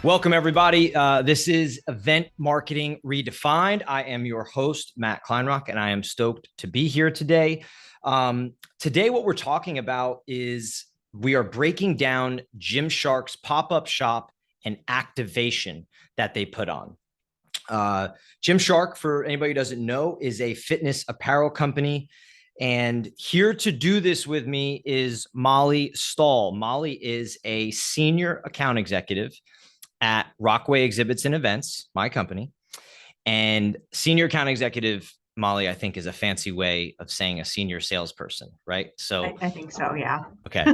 Welcome, everybody. This is Event Marketing Redefined. I am your host, Matt Kleinrock, and I am stoked to be here today. Today, what we're talking about is we are breaking down Gymshark's pop-up shop and activation that they put on. Gymshark, for anybody who doesn't know, is a fitness apparel company. And here to do this with me is Mollie Stahl. Mollie is a senior account executive at Rockway Exhibits and Events, my company. And senior account executive, Mollie, I think is a fancy way of saying a senior salesperson, right? So I think so, yeah. Okay.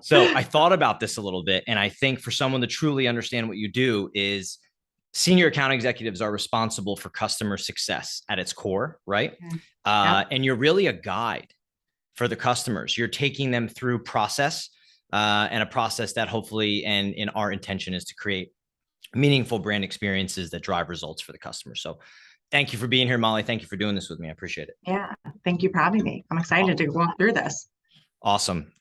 So I thought about this a little bit. And I think for someone to truly understand what you do is senior account executives are responsible for customer success at its core, right? Yep. And you're really a guide for the customers. You're taking them through process and a process that hopefully, and in our intention is to create meaningful brand experiences that drive results for the customer. So thank you for being here, Mollie. Thank you for doing this with me. I appreciate it. Yeah. Thank you for having me. I'm excited to walk through this. Awesome.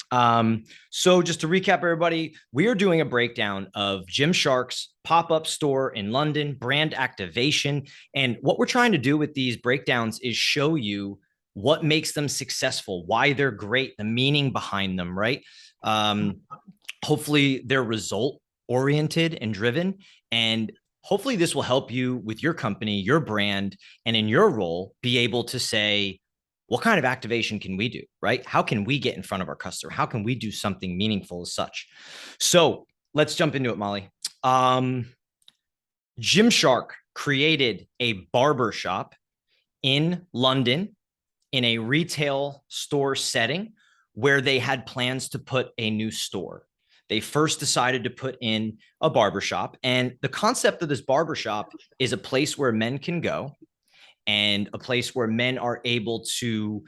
So just to recap, everybody, we are doing a breakdown of Gymshark's pop-up store in London, brand activation. And what we're trying to do with these breakdowns is show you what makes them successful, why they're great, the meaning behind them, right? Hopefully they're result oriented and driven. And hopefully this will help you with your company, your brand, and in your role, be able to say, what kind of activation can we do, right? How can we get in front of our customer? How can we do something meaningful as such? So let's jump into it, Mollie. Gymshark created a barbershop in London in a retail store setting where they had plans to put a new store. They first decided to put in a barbershop. And the concept of this barbershop is a place where men can go and a place where men are able to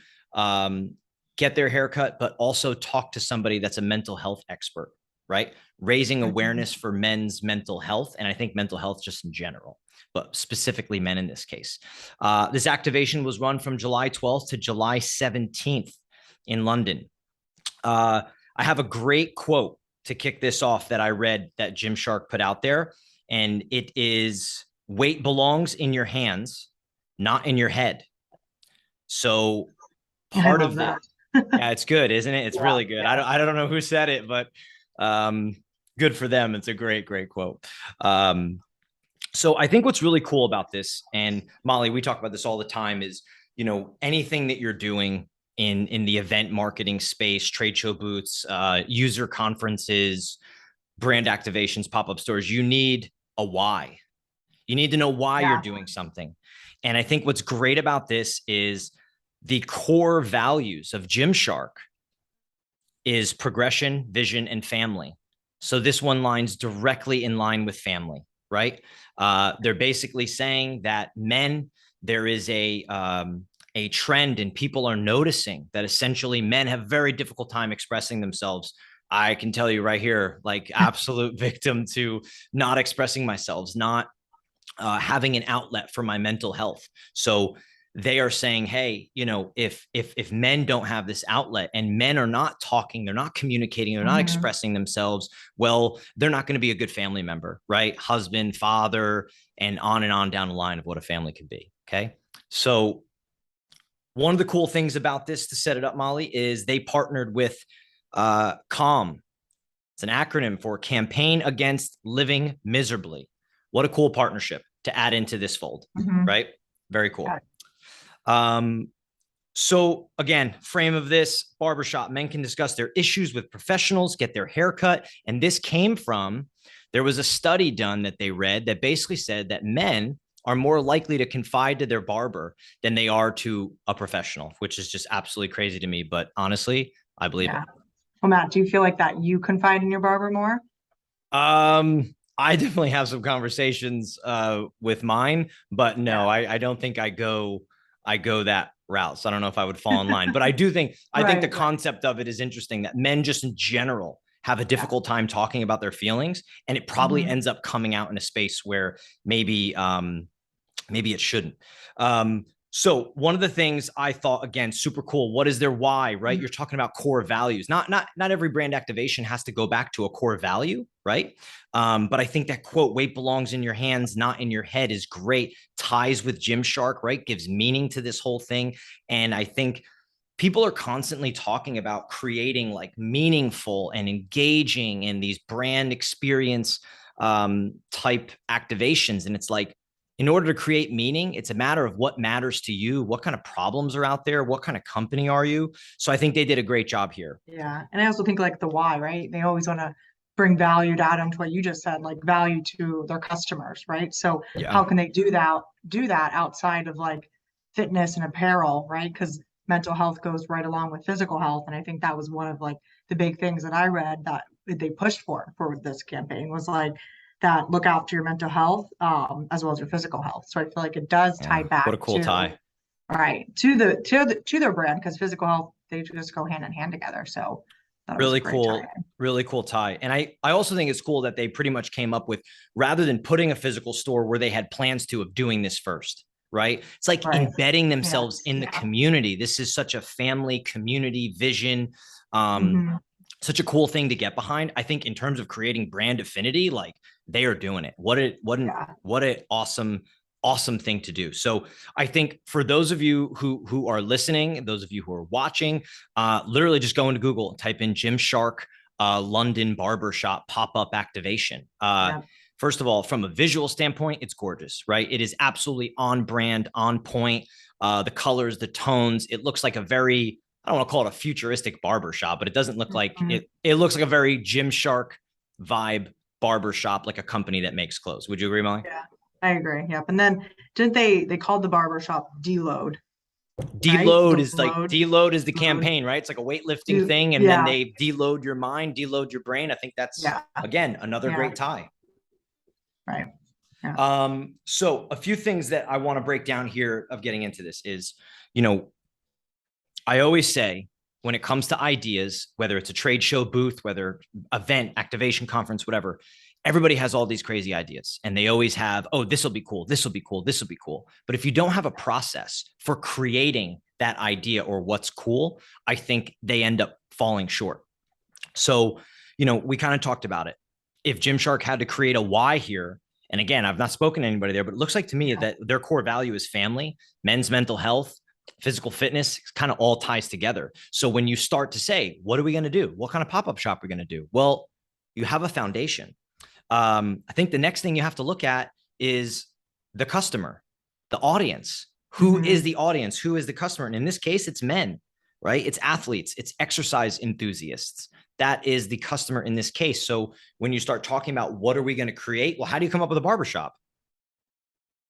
get their haircut, but also talk to somebody that's a mental health expert, right? Raising awareness for men's mental health. And I think mental health just in general, but specifically men in this case. This activation was run from July 12th to July 17th in London. I have a great quote to kick this off that I read that Gymshark put out there. And it is, weight belongs in your hands, not in your head. So part of that. Yeah, it's good, isn't it? It's really good. Yeah. I don't know who said it, but good for them. It's a great quote. So I think what's really cool about this, and Mollie, we talk about this all the time, is, you know, anything that you're doing in the event marketing space, trade show booths, user conferences, brand activations, pop-up stores, you need a why. You need to know why you're doing something. And I think what's great about this is the core values of Gymshark is progression, vision, and family. So this one line's directly in line with family, right? They're basically saying that men, there is a trend and people are noticing that essentially men have a very difficult time expressing themselves. I can tell you right here, like absolute victim to not expressing myself, not having an outlet for my mental health. So they are saying, hey, you know, if men don't have this outlet and men are not talking, they're not communicating, they're not expressing themselves, well, they're not going to be a good family member, right? Husband, father, and on down the line of what a family could be. Okay. So one of the cool things about this, to set it up, Mollie, is they partnered with CALM. It's an acronym for Campaign Against Living Miserably. What a cool partnership to add into this fold, right? Very cool. So again, frame of this barbershop, men can discuss their issues with professionals, get their haircut. And this came from, there was a study done that they read that basically said that men are more likely to confide to their barber than they are to a professional, which is just absolutely crazy to me. But honestly, I believe it. Well, Matt, do you feel like that you confide in your barber more? I definitely have some conversations with mine, but no, I don't think I go that route. So I don't know if I would fall in line, but I do think, I think the concept of it is interesting, that men just in general have a difficult time talking about their feelings. And it probably ends up coming out in a space where maybe it shouldn't. So one of the things I thought, again, super cool. What is their why, right? Mhm. You're talking about core values. Not every brand activation has to go back to a core value, right? But I think that quote, weight belongs in your hands, not in your head, is great. Ties with Gymshark, right? Gives meaning to this whole thing. And I think people are constantly talking about creating like meaningful and engaging in these brand experience type activations. And it's like, in order to create meaning, it's a matter of what matters to you, what kind of problems are out there, what kind of company are you. So I think they did a great job here. Yeah. And I also think like the why, right? They always want to bring value to add on to what you just said, like value to their customers, right? So Yeah. how can they do that outside of like fitness and apparel, right? Because mental health goes right along with physical health. And I think that was one of like the big things that I read that they pushed for this campaign was like that look after your mental health as well as your physical health. So I feel like it does tie Yeah. back What a cool to tie. right to their brand because physical health they just go hand in hand together. So that was a Really great tie cool, in. really cool tie. And I also think it's cool that they pretty much came up with, rather than putting a physical store where they had plans to, of doing this first, right? It's like Right. embedding themselves Yes. in the Yeah. community. This is such a family community vision. Um, Hmm. Such a cool thing to get behind. I think in terms of creating brand affinity, like they are doing it. Yeah. What an awesome thing to do. So I think for those of you who are listening, those of you who are watching, literally just go into Google, type in Gymshark London barbershop pop-up activation. Yeah. First of all, from a visual standpoint, it's gorgeous, right? It is absolutely on brand, on point. The colors, the tones, it looks like a very, I don't want to call it a futuristic barbershop, but it doesn't look like Hmm. it. It looks like a very Gymshark vibe barbershop, like a company that makes clothes. Would you agree, Molly? Yeah. I agree. Yep. And then didn't they called the barbershop Deload, right? Deload. Deload is the Load. campaign, right? It's like a weightlifting Do thing, and then yeah. they deload your mind, deload your brain. I think that's, Yeah. again, another Yeah. great tie. Right. Yeah. So a few things that I want to break down here of getting into this is, you know, I always say when it comes to ideas, whether it's a trade show booth, whether event, activation, conference, whatever, everybody has all these crazy ideas and they always have, oh, this will be cool. This will be cool. This will be cool. But if you don't have a process for creating that idea or what's cool, I think they end up falling short. So, we kind of talked about it. If Gymshark had to create a why here, and again, I've not spoken to anybody there, but it looks like to me Yeah. that their core value is family, men's mental health, physical fitness, kind of all ties together. So when you start to say, what are we going to do? What kind of pop-up shop are we going to do? Well, you have a foundation. I think the next thing you have to look at is the customer, the audience. Who Hmm. is the audience? Who is the customer? And in this case, it's men, right? It's athletes, it's exercise enthusiasts. That is the customer in this case. So when you start talking about what are we going to create? Well, how do you come up with a barbershop?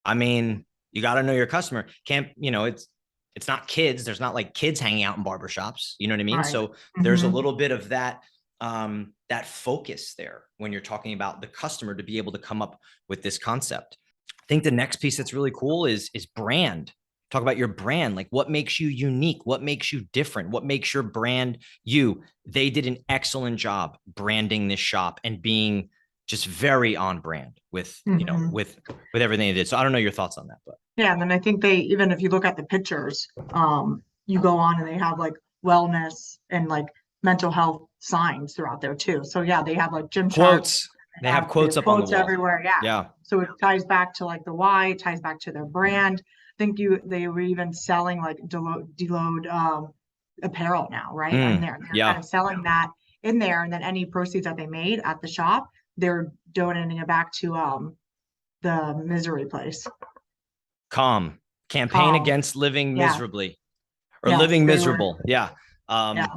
I mean, you got to know your customer. Can't, it's not kids. There's not like kids hanging out in barbershops. You know what I mean? Right. So there's a Hmm. little bit of that focus there when you're talking about the customer to be able to come up with this concept. I think the next piece that's really cool is brand. Talk about your brand, like what makes you unique, what makes you different, what makes your brand you. They did an excellent job branding this shop and being just very on brand with, Hmm. with everything they did. So I don't know your thoughts on that, but Yeah, and then I think they even if you look at the pictures, you go on and they have like wellness and like mental health signs throughout there too. So yeah, they have like Gymshark, quotes. They have they quotes have up on the quotes wall. everywhere. Yeah. Yeah. So it ties back to like the why, it ties back to their brand. I think they were even selling like deload apparel now, right? And they're kind Yeah. of selling that in there, and then any proceeds that they made at the shop, they're donating it back to the misery place. Calm. Campaign Calm. against living Yeah. miserably or Yes, living they were. miserable. Yeah. Yeah.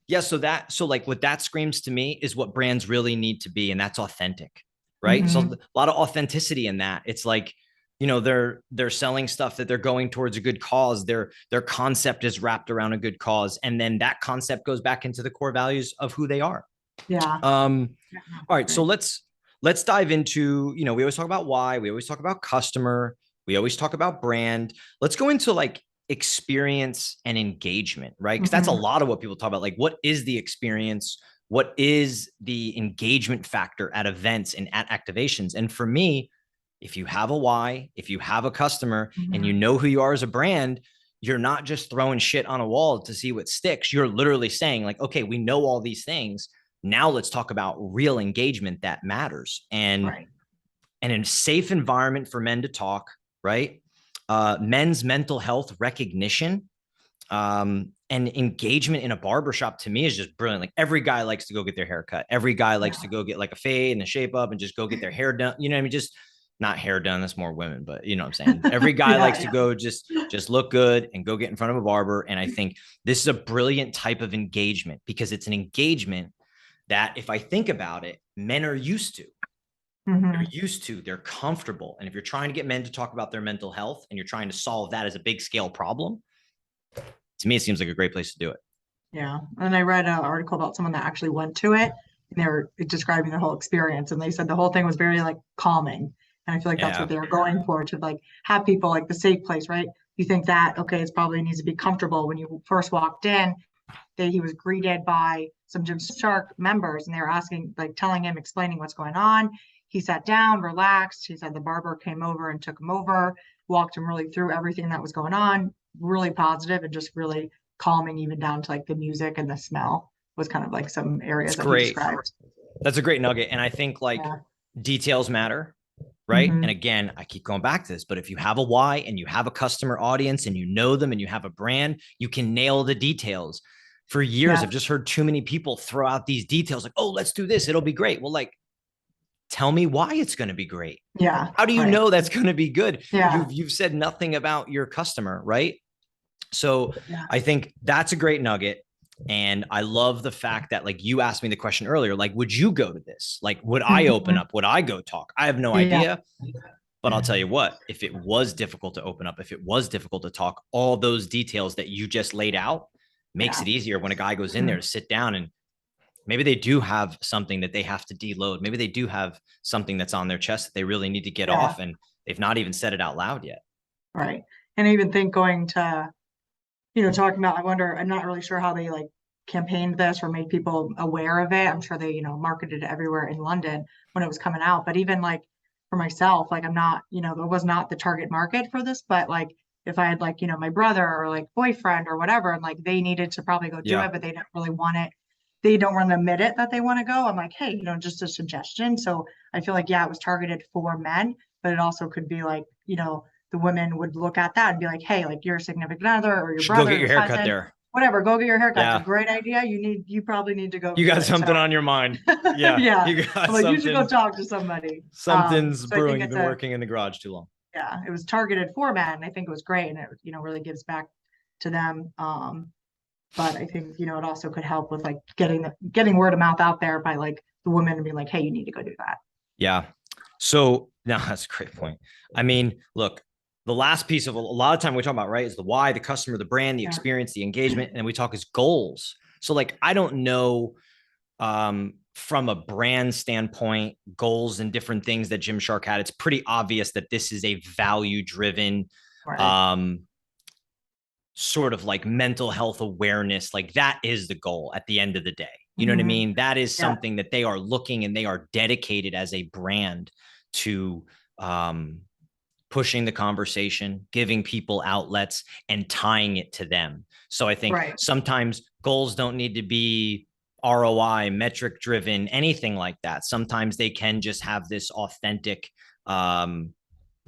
Yeah. So like what that screams to me is what brands really need to be. And that's authentic. Right. So Hmm. a lot of authenticity in that. It's like, they're selling stuff that they're going towards a good cause. Their concept is wrapped around a good cause. And then that concept goes back into the core values of who they are. Yeah. Um, Yeah, no, all that's right. So great. let's dive into, we always talk about why, we always talk about customer, we always talk about brand. Let's go into like experience and engagement, right? Because that's a Hmm. lot of what people talk about. Like, what is the experience? What is the engagement factor at events and at activations? And for me, If you have a why, if you have a customer and you Mhm. know who you are as a brand, you're not just throwing shit on a wall to see what sticks. You're literally saying like, okay, we know all these things. Now let's talk about real engagement that matters. Right. And in a safe environment for men to talk, right? Men's mental health recognition and engagement in a barbershop to me is just brilliant. Like every guy likes to go get their hair cut. Every guy likes to Yeah. go get like a fade and a shape up and just go get their hair done. You know what I mean? Just not hair done. That's more women, but you know what I'm saying? Every guy Yeah, likes to yeah. go just look good and go get in front of a barber. And I think this is a brilliant type of engagement because it's an engagement that if I think about it, men are used to. They're Hmm. used to, they're comfortable. And if you're trying to get men to talk about their mental health and you're trying to solve that as a big scale problem, to me, it seems like a great place to do it. Yeah. And I read an article about someone that actually went to it and they were describing their whole experience. And they said the whole thing was very like calming. And I feel like that's what Yeah. they were going for to like have people like the safe place, right? You think that, okay, it's probably needs to be comfortable. When you first walked in, he was greeted by some Gymshark members and they were asking, like telling him, explaining what's going on. He sat down, relaxed. He said the barber came over and took him over, walked him really through everything that was going on, really positive and just really calming, even down to like the music and the smell was kind of like some It's areas that he great. described. That's a great nugget. And I think like Yeah. details matter, right? And Hmm. again, I keep going back to this, but if you have a why and you have a customer audience and you know them and you have a brand, you can nail the details. For years, Yeah. I've just heard too many people throw out these details like, oh, let's do this. It'll be great. Well, like, tell me why it's going to be great. Yeah. How do you Right. know that's going to be good? Yeah. You've said nothing about your customer, right? So Yeah. I think that's a great nugget. And I love the fact that like you asked me the question earlier, like, would you go to this? Like, would I open Hmm. up? Would I go talk? I have no Yeah. idea. But I'll tell you what, if it was difficult to open up, if it was difficult to talk, all those details that you just laid out makes Yeah. it easier when a guy goes in there Mhm. to sit down and maybe they do have something that they have to deload. Maybe they do have something that's on their chest that they really need to get Yeah. off and they've not even said it out loud yet. Right. And I even think going to talking about, I wonder, I'm not really sure how they like campaigned this or made people aware of it. I'm sure they, marketed it everywhere in London when it was coming out. But even like for myself, like I'm not, there was not the target market for this, but like if I had like, my brother or like boyfriend or whatever, and like they needed to probably go do Yeah. it, but they don't really want it. They don't want to admit it that they want to go. I'm like, hey, just a suggestion. So I feel like, yeah, it was targeted for men, but it also could be like, the women would look at that and be like, hey, like your significant other or You your should go brother, get your your haircut cousin, there. whatever, go get your haircut. It's a Yeah. great idea. You probably need to go You do got it. So something on your mind. Yeah. yeah, You got I'm like, you should go something. talk to somebody. Something's So I think brewing. You've it's been working in the garage too long. yeah, it was targeted for men. I think it was great. And it, really gives back to them. But I think, it also could help with like getting word of mouth out there by like the women being like, hey, you need to go do that. Yeah. So now that's a great point. I mean, look, the last piece of a lot of time we talk about, right, is the why, the customer, the brand, the Yeah. experience, the engagement, and we talk is goals. So like, I don't know from a brand standpoint, goals and different things that Gymshark had. It's pretty obvious that this is a value driven, Right. um, sort of like mental health awareness. Like that is the goal at the end of the day. You know what I Hmm. mean? That is Yeah. something that they are looking and they are dedicated as a brand to um, pushing the conversation, giving people outlets, and tying it to them. So I think Right. sometimes goals don't need to be ROI, metric driven, anything like that. Sometimes they can just have this authentic,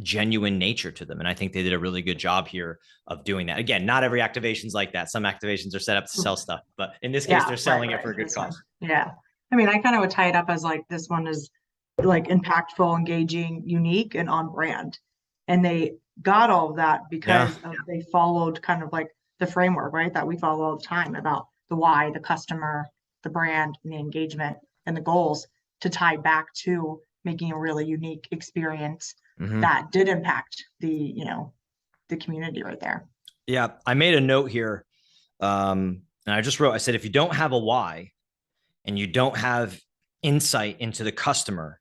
genuine nature to them. And I think they did a really good job here of doing that. Again, not every activation is like that. Some activations are set up to sell stuff, but in this case, Yeah, they're right, selling it for right. a good This one. cause. Yeah. I mean, I kind of would tie it up as like this one is like impactful, engaging, unique, and on brand. And they got all of that Yeah. because they followed kind of like the framework, right? That we follow all the time about the why, the customer, the brand, and the engagement and the goals to tie back to making a really unique experience Mm-hmm. that did impact the community right there. Yeah. I made a note here. And I just wrote, I said, if you don't have a why and you don't have insight into the customer,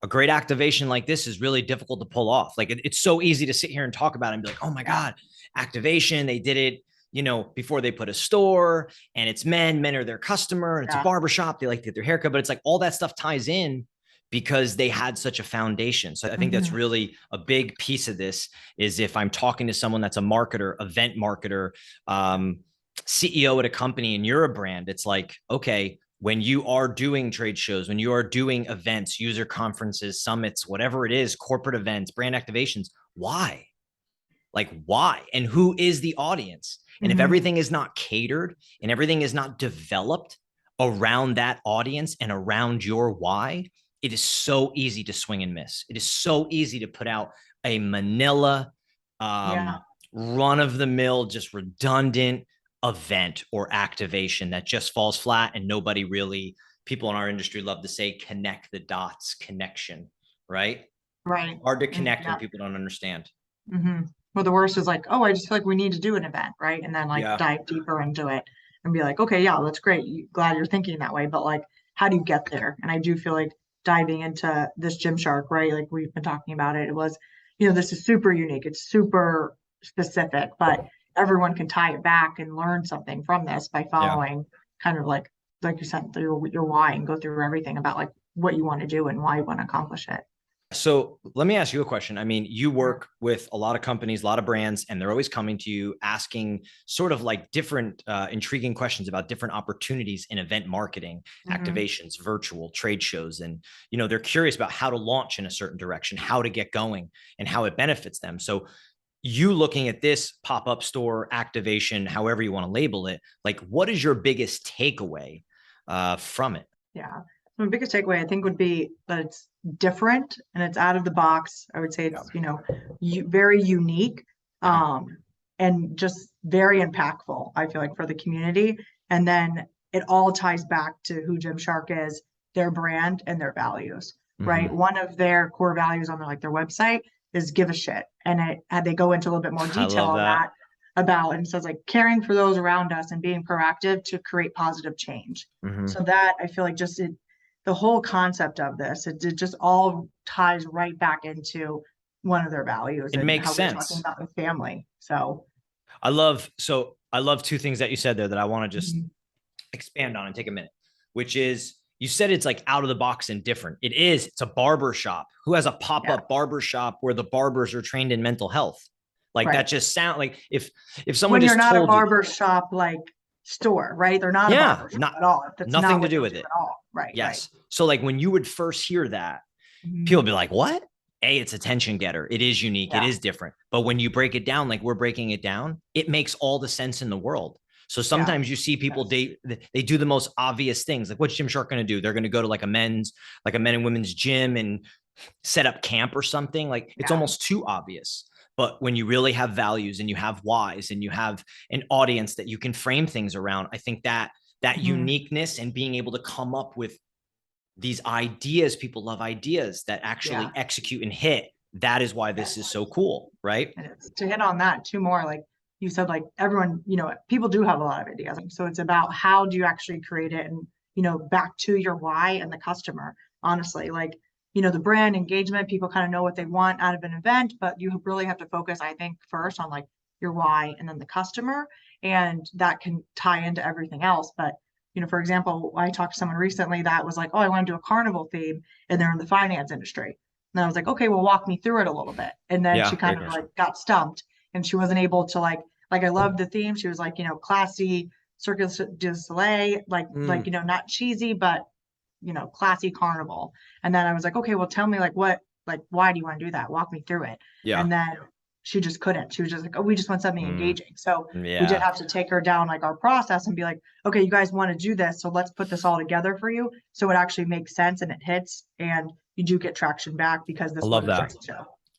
a great activation like this is really difficult to pull off. Like it's so easy to sit here and talk about it and be like, oh my Yeah. God, activation. They did it, before they put a store and it's men are their customer and it's a Yeah. barbershop. They like to get their haircut, but it's like all that stuff ties in because they had such a foundation. So I think that's really a big piece of this is if I'm talking to someone that's a marketer, event marketer, CEO at a company and you're a brand, it's like, okay, when you are doing trade shows, when you are doing events, user conferences, summits, whatever it is, corporate events, brand activations, why? Like, why? And who is the audience? And if everything is not catered and everything is not developed around that audience and around your why, it is so easy to swing and miss. It is so easy to put out a manila, run of the mill, just redundant event or activation that just falls flat and nobody really, people in our industry love to say connect the dots connection, right? Right. Hard to connect when people don't understand. Well, the worst is like, oh, I just feel like we need to do an event, right? And then like dive deeper into it and be like, okay, yeah, that's great. Glad you're thinking that way, but like, how do you get there? And I do feel like diving into this Gymshark, right? Like we've been talking about it. It was, this is super unique. It's super specific, but everyone can tie it back and learn something from this by following kind of like you said, your why and go through everything about like what you want to do and why you want to accomplish it. So let me ask you a question. I mean, you work with a lot of companies, a lot of brands, and they're always coming to you asking sort of like different intriguing questions about different opportunities in event marketing, activations, virtual trade shows. And, they're curious about how to launch in a certain direction, how to get going and how it benefits them. So you looking at this pop-up store activation, however you want to label it, like what is your biggest takeaway from it? Yeah. My biggest takeaway, I think, would be that it's different and it's out of the box. I would say it's, very unique, and just very impactful, I feel like, for the community. And then it all ties back to who Gymshark is, their brand and their values, right? One of their core values on their website is give a shit. And they go into a little bit more detail on that about, and it says like caring for those around us and being proactive to create positive change. So that I feel like the whole concept of this, it just all ties right back into one of their values. It makes sense. We're talking about the family. So I love two things that you said there that I want to just expand on and take a minute, which is you said it's like out of the box and different. It is. It's a barbershop. Who has a pop-up barbershop where the barbers are trained in mental health? Like that just sound like if someone when just you're not told a barbershop like store, right? They're not a barbershop at all. That's nothing to do with it at all. Right. Yes. Right. So like when you would first hear that, people would be like, what? It's attention getter. It is unique. It is different. But when you break it down, like we're breaking it down, it makes all the sense in the world. So sometimes you see people, they do the most obvious things. Like what's Gymshark going to do? They're going to go to like a men and women's gym and set up camp or something. Like it's almost too obvious. But when you really have values and you have whys and you have an audience that you can frame things around, I think that uniqueness and being able to come up with these ideas, people love ideas that actually execute and hit. That is why this is so cool, right? And to hit on that two more, like you said, like everyone, people do have a lot of ideas. So it's about how do you actually create it and, back to your why and the customer, honestly, like, the brand engagement, people kind of know what they want out of an event, but you really have to focus, I think, first on like your why and then the customer, and that can tie into everything else. But for example, I talked to someone recently that was like, oh, I want to do a carnival theme, and they're in the finance industry. And I was like, okay, well, walk me through it a little bit. And then she kind of like got stumped and she wasn't able to like I loved the theme. She was like, classy, Cirque du Soleil, like, not cheesy, but, classy carnival. And then I was like, okay, well, tell me why do you want to do that? Walk me through it. Yeah. And then she just couldn't. She was just like, oh, we just want something engaging. So we did have to take her down like our process and be like, okay, you guys want to do this. So let's put this all together for you. So it actually makes sense and it hits and you do get traction back because this. I love that.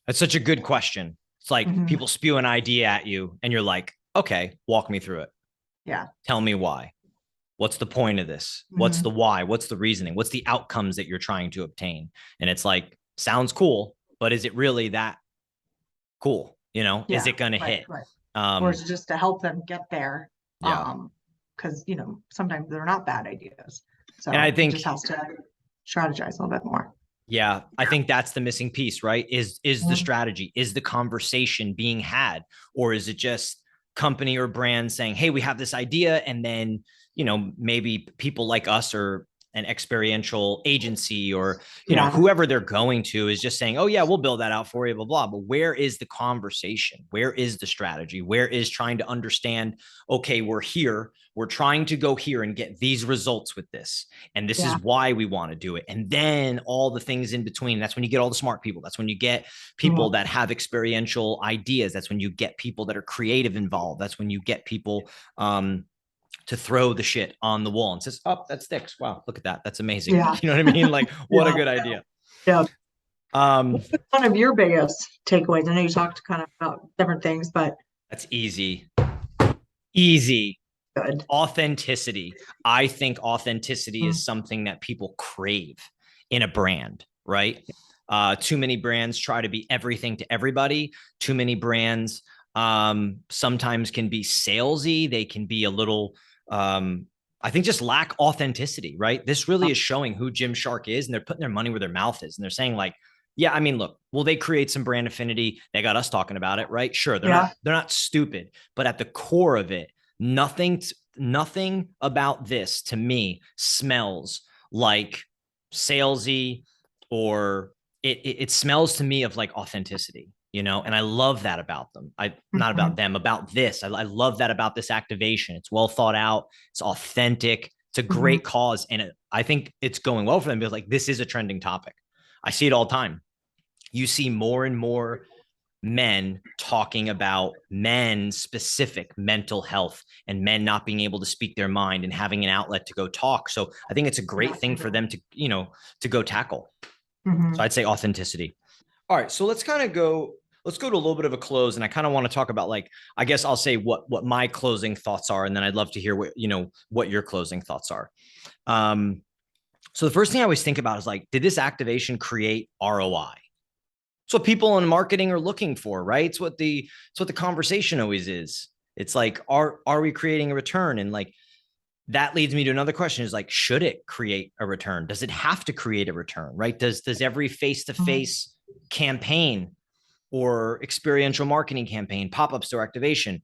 That's such a good question. It's like people spew an idea at you and you're like, okay, walk me through it. Yeah. Tell me why. What's the point of this? What's the why? What's the reasoning? What's the outcomes that you're trying to obtain? And it's like, sounds cool, but is it really that cool? Is it going to hit? Right. Or is it just to help them get there? Because, sometimes they're not bad ideas. So and I think it just has to strategize a little bit more. Yeah, I think that's the missing piece, right? Is the strategy, is the conversation being had, or is it just company or brand saying, hey, we have this idea. And then, maybe people like us or an experiential agency or, Yeah. whoever they're going to is just saying, oh yeah, we'll build that out for you, blah, blah. But where is the conversation? Where is the strategy? Where is trying to understand, okay, we're here. We're trying to go here and get these results with this. And this is why we want to do it. And then all the things in between. That's when you get all the smart people. That's when you get people that have experiential ideas. That's when you get people that are creative involved. That's when you get people to throw the shit on the wall and says, oh, that sticks. Wow, look at that. That's amazing. Yeah. You know what I mean? Like, what a good idea. Yeah. What's one of your biggest takeaways? I know you talked kind of about different things, but that's easy. Easy. Good. Authenticity. I think authenticity is something that people crave in a brand, right? Too many brands try to be everything to everybody. Too many brands sometimes can be salesy. They can be a little, I think, just lack authenticity, right? This really is showing who Gymshark is, and they're putting their money where their mouth is. And they're saying, like, yeah, I mean, look, will they create some brand affinity? They got us talking about it, right? Sure. They're not stupid, but at the core of it, nothing about this to me smells like salesy, or it smells to me of like authenticity, and I love that about them. Not about them, about this. I love that about this activation. It's well thought out. It's authentic. It's a great cause. And I think it's going well for them because, like, this is a trending topic. I see it all the time. You see more and more men talking about men's specific mental health and men not being able to speak their mind and having an outlet to go talk. So I think it's a great thing for them to, to go tackle. So I'd say authenticity. All right. So let's go to a little bit of a close. And I kind of want to talk about, like, I guess I'll say what my closing thoughts are. And then I'd love to hear what your closing thoughts are. So the first thing I always think about is, like, did this activation create ROI? It's what people in marketing are looking for, right? It's what the conversation always is. It's like, are we creating a return? And, like, that leads me to another question, is like, should it create a return? Does it have to create a return, right? Does every face-to-face campaign or experiential marketing campaign, pop-up store activation,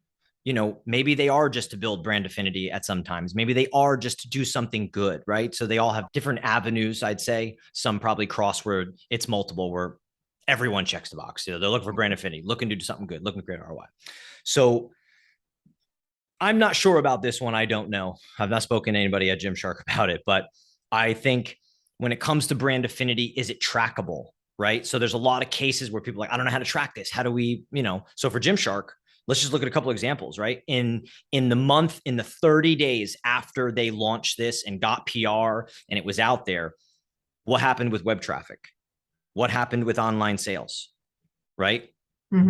maybe they are just to build brand affinity at some times. Maybe they are just to do something good, right? So they all have different avenues, I'd say. Some probably cross where it's multiple, where everyone checks the box. They're looking for brand affinity, looking to do something good, looking to create ROI. So I'm not sure about this one. I don't know. I've not spoken to anybody at Gymshark about it, but I think when it comes to brand affinity, is it trackable, right? So there's a lot of cases where people are like, I don't know how to track this. How do we, so for Gymshark, let's just look at a couple of examples, right? In the 30 days after they launched this and got PR and it was out there, what happened with web traffic? What happened with online sales, right?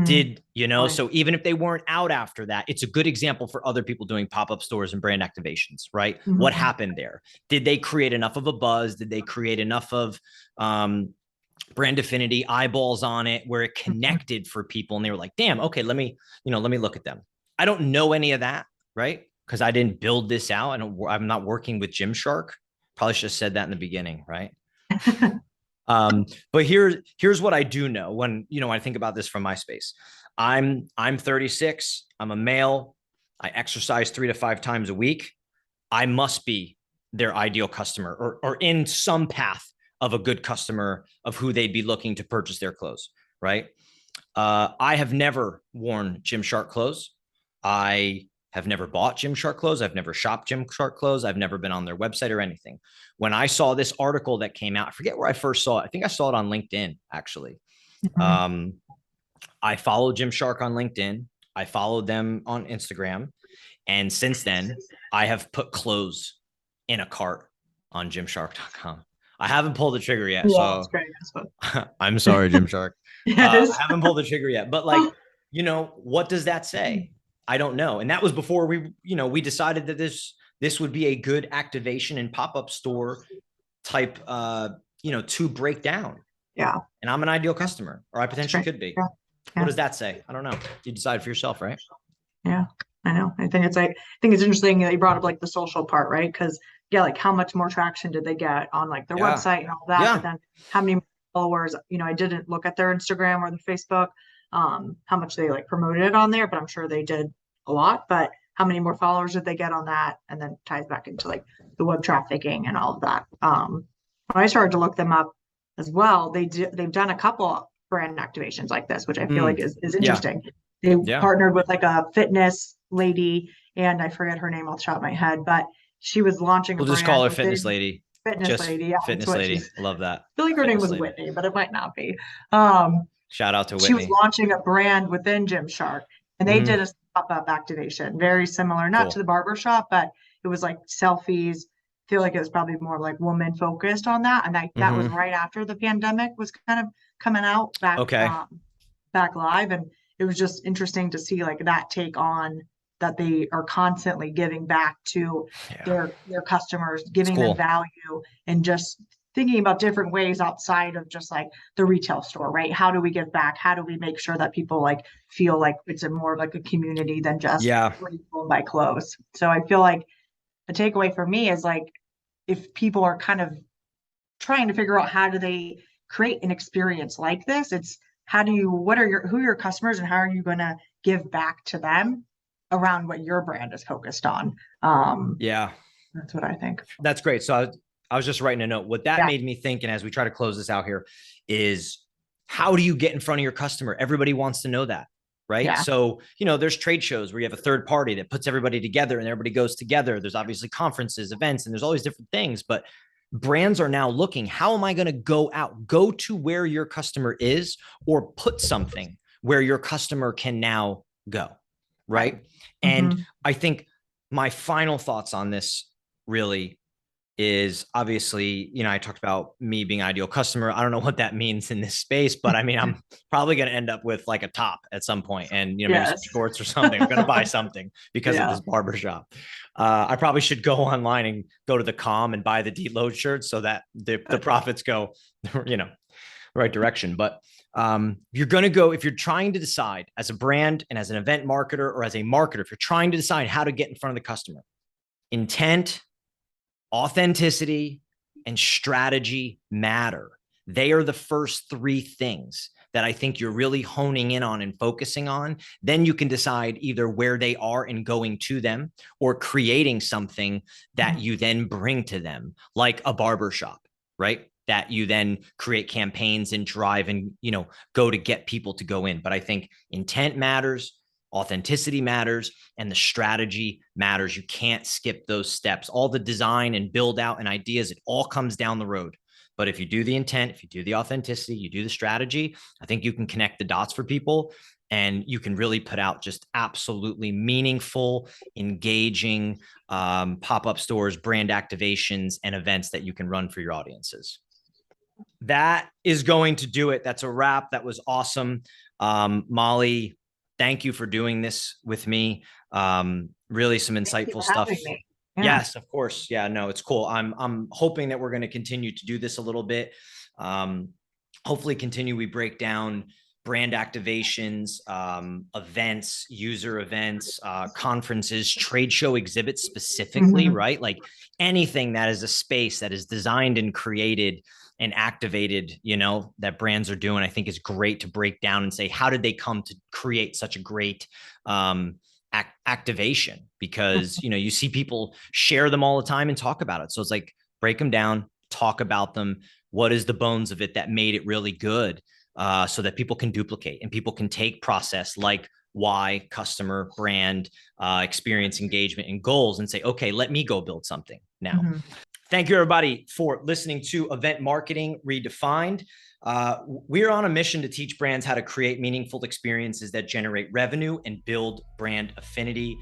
Did, so even if they weren't out after that, it's a good example for other people doing pop-up stores and brand activations, right? What happened there? Did they create enough of a buzz? Did they create enough of brand affinity, eyeballs on it, where it connected for people? And they were like, damn, okay, let me look at them. I don't know any of that, right? Because I didn't build this out. I'm not working with Gymshark. Probably should have said that in the beginning, right? But here's what I do know when, I think about this from my space. I'm 36. I'm a male. I exercise 3 to 5 times a week. I must be their ideal customer, or in some path of a good customer of who they'd be looking to purchase their clothes, right? I have never worn Gymshark clothes. I have never bought Gymshark clothes. I've never shopped Gymshark clothes. I've never been on their website or anything. When I saw this article that came out, I forget where I first saw it. I think I saw it on LinkedIn, actually. I followed Gymshark on LinkedIn. I followed them on Instagram. And since then, I have put clothes in a cart on Gymshark.com. I haven't pulled the trigger yet. So I'm sorry, Gymshark. I haven't pulled the trigger yet. But, like, what does that say? I don't know. And that was before we decided that this would be a good activation and pop-up store type, to break down. Yeah. And I'm an ideal customer, or I potentially could be. Yeah. What does that say? I don't know. You decide for yourself, right? Yeah, I know. I think it's interesting that you brought up, like, the social part, right? Because like, how much more traction did they get on, like, their website and all that? Yeah. But then how many followers, I didn't look at their Instagram or their Facebook, how much they, like, promoted it on there, but I'm sure they did a lot. But how many more followers did they get on that? And then ties back into like the web trafficking and all of that. When I started to look them up as well, they've done a couple brand activations like this, which I feel like is Yeah. interesting. They Yeah. partnered with like a fitness lady, and I forget her name off the top of my head, but she was launching a We'll just brand call her within Fitness Lady. Fitness Just Lady. Yeah, that's Fitness what Lady. she's. Love that. I feel like her name Fitness was Lady. Whitney, but it might not be. Um, Shout out to she was Whitney. launching a brand within Gymshark, and they did a pop-up activation, very similar, not to the barbershop, but it was like selfies. I feel like it was probably more like woman focused on that, and that was right after the pandemic was kind of coming out back Okay. back live, and it was just interesting to see like that take on that they are constantly giving back to their customers, giving them value, and just thinking about different ways outside of just like the retail store, right? How do we give back? How do we make sure that people like feel like it's a more of like a community than just where you go and buy clothes? So I feel like the takeaway for me is like, if people are kind of trying to figure out how do they create an experience like this, it's who are your customers and how are you going to give back to them around what your brand is focused on? Yeah. That's what I think. That's great. So I was just writing a note. What that made me think, and as we try to close this out here, is how do you get in front of your customer? Everybody wants to know that, right? Yeah. So, there's trade shows where you have a third party that puts everybody together and everybody goes together. There's obviously conferences, events, and there's all these different things, but brands are now looking, how am I going to go to where your customer is, or put something where your customer can now go, right? And I think my final thoughts on this really is obviously, I talked about me being ideal customer. I don't know what that means in this space, but I mean, I'm probably going to end up with like a top at some point and, maybe some shorts or something. I'm going to buy something because of this barbershop. I probably should go online and go to the com and buy the Deload shirt so that the profits go, the right direction. But you're going to go, if you're trying to decide as a brand and as an event marketer or as a marketer, if you're trying to decide how to get in front of the customer, intent, authenticity, and strategy matter. They are the first three things that I think you're really honing in on and focusing on. Then you can decide either where they are and going to them, or creating something that you then bring to them, like a barbershop, right? That you then create campaigns and drive and, go to get people to go in. But I think intent matters, authenticity matters, and the strategy matters. You can't skip those steps. All the design and build out and ideas, it all comes down the road. But if you do the intent, if you do the authenticity, you do the strategy, I think you can connect the dots for people, and you can really put out just absolutely meaningful, engaging pop-up stores, brand activations, and events that you can run for your audiences. That is going to do it. That's a wrap. That was awesome. Mollie, thank you for doing this with me. Really some insightful stuff. Yeah. Yes, of course. Yeah, no, it's cool. I'm hoping that we're going to continue to do this a little bit. Hopefully we break down brand activations, events, user events, conferences, trade show exhibits specifically, right? Like anything that is a space that is designed and created and activated, that brands are doing, I think is great to break down and say, how did they come to create such a great activation? Because, you see people share them all the time and talk about it. So it's like, break them down, talk about them. What is the bones of it that made it really good? So that people can duplicate and people can take process like why, customer, brand, experience, engagement, and goals and say, okay, let me go build something now. Thank you, everybody, for listening to Event Marketing Redefined. We're on a mission to teach brands how to create meaningful experiences that generate revenue and build brand affinity.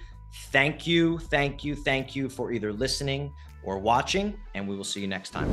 Thank you for either listening or watching, and we will see you next time.